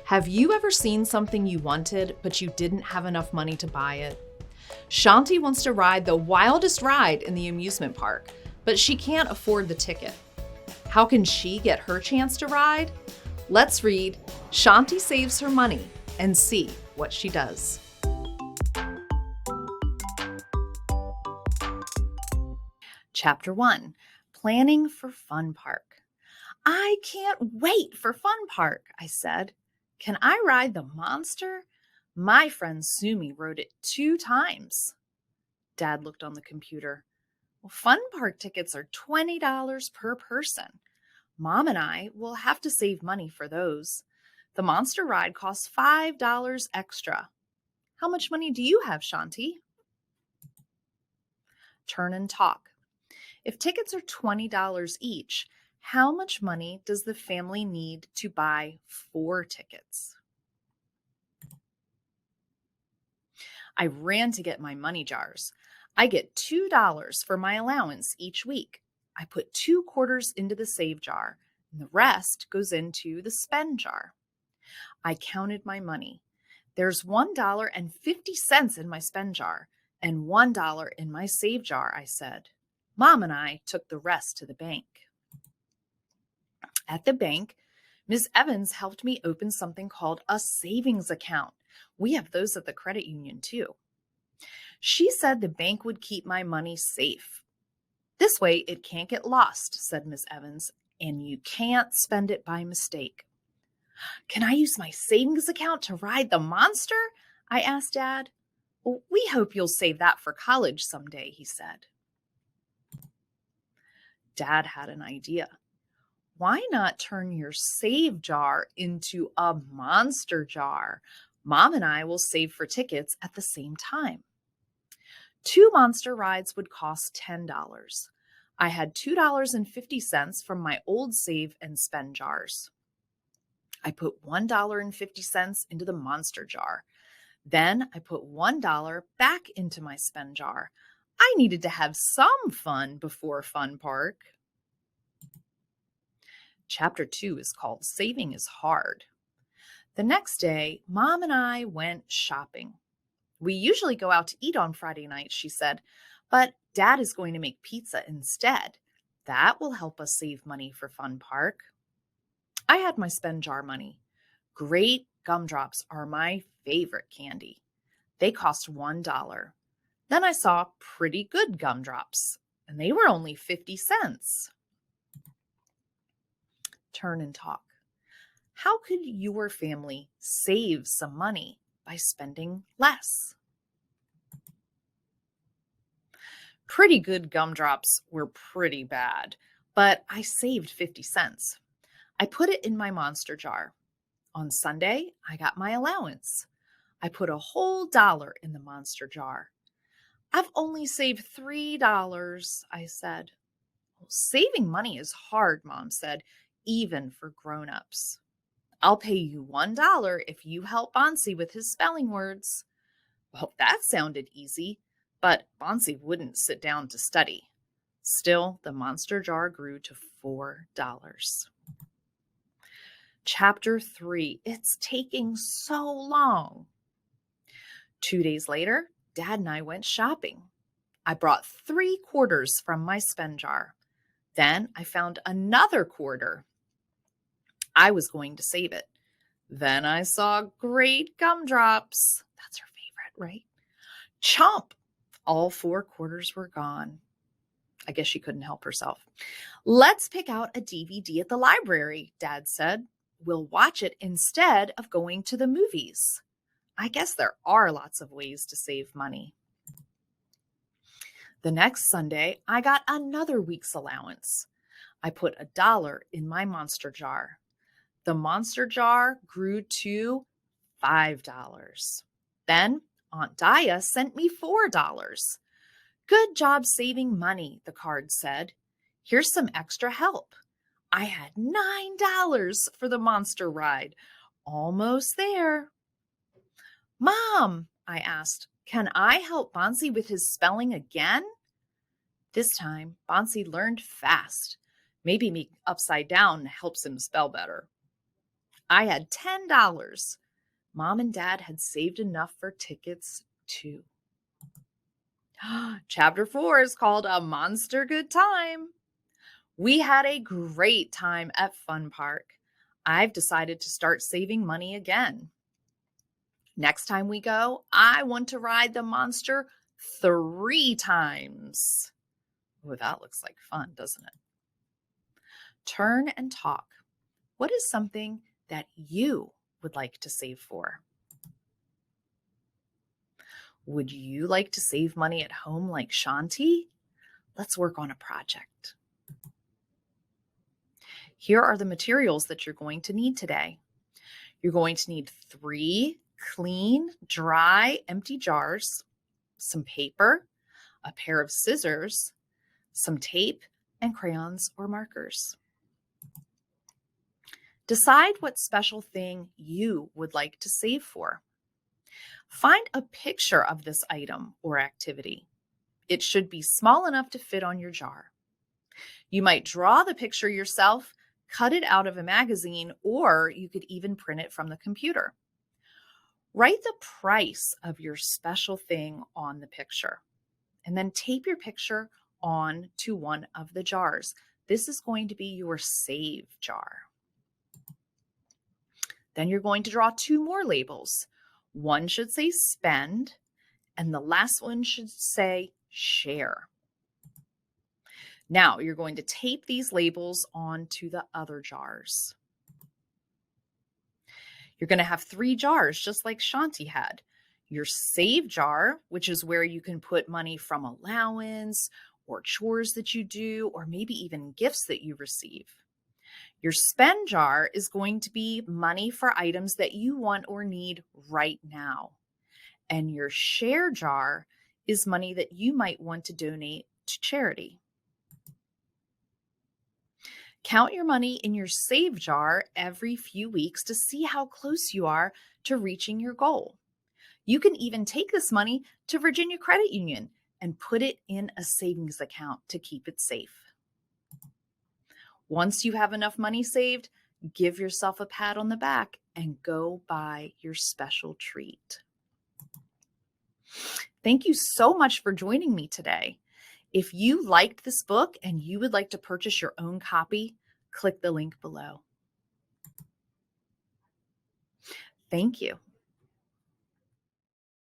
Have you ever seen something you wanted, but you didn't have enough money to buy it? Shanti wants to ride the wildest ride in the amusement park, but she can't afford the ticket. How can she get her chance to ride? Let's read Shanti Saves Her Money and see what she does. Chapter 1, Planning for Fun Park. I can't wait for Fun Park, I said. Can I ride the monster? My friend Sumi rode it 2 times. Dad looked on the computer. Well, Fun Park tickets are $20 per person. Mom and I will have to save money for those. The monster ride costs $5 extra. How much money do you have, Shanti? Turn and talk. If tickets are $20 each, how much money does the family need to buy 4 tickets? I ran to get my money jars. I get $2 for my allowance each week. I put 2 quarters into the save jar, and the rest goes into the spend jar. I counted my money. There's $1.50 in my spend jar and $1 in my save jar, I said. Mom and I took the rest to the bank. At the bank, Ms. Evans helped me open something called a savings account. We have those at the credit union too. She said the bank would keep my money safe. This way it can't get lost, said Ms. Evans, and you can't spend it by mistake. Can I use my savings account to ride the monster? I asked Dad. We hope you'll save that for college someday, he said. Dad had an idea. Why not turn your save jar into a monster jar? Mom and I will save for tickets at the same time. 2 monster rides would cost $10. I had $2.50 from my old save and spend jars. I put $1.50 into the monster jar. Then I put $1 back into my spend jar. I needed to have some fun before Fun Park. Chapter 2 is called Saving is Hard. The next day, Mom and I went shopping. We usually go out to eat on Friday nights, she said, but Dad is going to make pizza instead. That will help us save money for Fun Park. I had my spend jar money. Great gumdrops are my favorite candy. They cost $1. Then I saw Pretty Good gumdrops, and they were only 50 cents. Turn and talk. How could your family save some money by spending less? Pretty Good gumdrops were pretty bad, but I saved 50 cents. I put it in my monster jar. On Sunday, I got my allowance. I put a whole $1 in the monster jar. I've only saved $3, I said. Well, saving money is hard, Mom said, even for grown-ups. I'll pay you $1 if you help Bonsi with his spelling words. Well, that sounded easy, but Bonsi wouldn't sit down to study. Still, the monster jar grew to $4. Chapter 3, It's taking so long. 2 days later, Dad and I went shopping. I brought 3 quarters from my spend jar. Then I found another quarter. I was going to save it. Then I saw Great gumdrops. That's her favorite, right? Chomp! All 4 quarters were gone. I guess she couldn't help herself. Let's pick out a DVD at the library, Dad said. We'll watch it instead of going to the movies. I guess there are lots of ways to save money. The next Sunday, I got another week's allowance. I put $1 in my monster jar. The monster jar grew to $5. Then Aunt Dia sent me $4. Good job saving money, the card said. Here's some extra help. I had $9 for the monster ride. Almost there. Mom, I asked, can I help Bonsi with his spelling again? This time, Bonsi learned fast. Maybe me upside down helps him spell better. I had $10. Mom and Dad had saved enough for tickets too. Chapter 4 is called A Monster Good Time. We had a great time at Fun Park. I've decided to start saving money again. Next time we go, I want to ride the monster 3 times. Oh, that looks like fun, doesn't it? Turn and talk. What is something that you would like to save for? Would you like to save money at home like Shanti? Let's work on a project. Here are the materials that you're going to need today. You're going to need 3 clean, dry, empty jars, some paper, a pair of scissors, some tape, and crayons or markers. Decide what special thing you would like to save for. Find a picture of this item or activity. It should be small enough to fit on your jar. You might draw the picture yourself, cut it out of a magazine, or you could even print it from the computer. Write the price of your special thing on the picture, and then tape your picture on to one of the jars. This is going to be your save jar. Then you're going to draw 2 more labels. One should say spend, and the last one should say share. Now you're going to tape these labels onto the other jars. You're going to have 3 jars, just like Shanti had. Your save jar, which is where you can put money from allowance or chores that you do, or maybe even gifts that you receive. Your spend jar is going to be money for items that you want or need right now. And your share jar is money that you might want to donate to charity. Count your money in your save jar every few weeks to see how close you are to reaching your goal. You can even take this money to Virginia Credit Union and put it in a savings account to keep it safe. Once you have enough money saved, give yourself a pat on the back and go buy your special treat. Thank you so much for joining me today. If you liked this book and you would like to purchase your own copy, click the link below. Thank you.